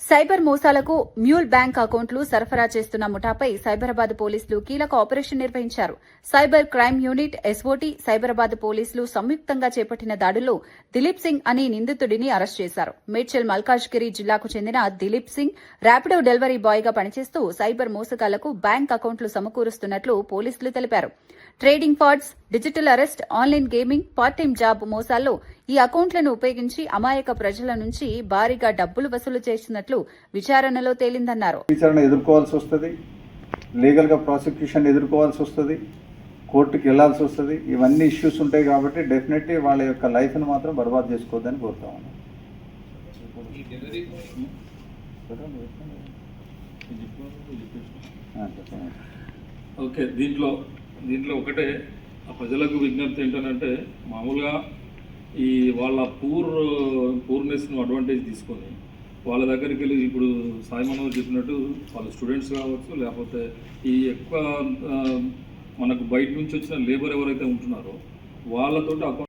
Cyber మోసాలకు mule bank అకౌంట్లు సరఫరా చేస్తున్న ముఠాపై సైబరాబాద్ పోలీసులు కీలక ఆపరేషన్ నిర్వహించారు. Cyber crime unit, SOT, Cyberabad పోలీసులు సంయుక్తంగా చేపట్టిన దాడుల్లో దిలీప్ సింగ్ అనే నిందితుడిని అరెస్ట్ చేశారు. మేడ్చల్ మల్కాజ్గిరి జిల్లాకు చెందిన Dilip Singh Rapido delivery boy గా పనిచేస్తూ సైబర్ మోసగాళ్లకు బ్యాంక్ అకౌంట్లు సమకూరుస్తున్నట్లు పోలీసులు తెలిపారు. Trading frauds, digital arrest, online gaming, part time job మోసాల్లో ఈ అకౌంట్లను ఉపయోగించి అమాయక ప్రజల నుంచి భారీగా డబ్బులు వసూలు చేస్తున్నట్లు విచారణలో తేలిందన్నారు. విచారణ ఎదుర్కోవాల్సి వస్తుంది, లీగల్ గా ప్రాసిక్యూషన్ ఎదుర్కోవాల్సి వస్తుంది, కోర్టుకి వెళ్లాల్సి వస్తుంది. ఇవన్నీ ఇష్యూస్ ఉంటాయి కాబట్టి డెఫినెట్లీ వాళ్ళ యొక్క లైఫ్ ని మాత్రం బర్బాద్ చేసుకోవద్దని కోరుతా ఉన్నాను. ఓకే, దీంట్లో ఒకటే ఆ ప్రజలకు విజ్ఞప్తి ఏంటంటే, మామూలుగా ఈ వాళ్ళ పూర్నెస్ను అడ్వాంటేజ్ తీసుకొని వాళ్ళ దగ్గరికి వెళ్ళి, ఇప్పుడు సాయి మనోజ్ చెప్పినట్టు వాళ్ళ స్టూడెంట్స్ కావచ్చు, లేకపోతే ఈ ఎక్కువ మనకు బయట నుంచి వచ్చిన లేబర్ ఎవరైతే ఉంటున్నారో వాళ్ళతోటి అకౌంట్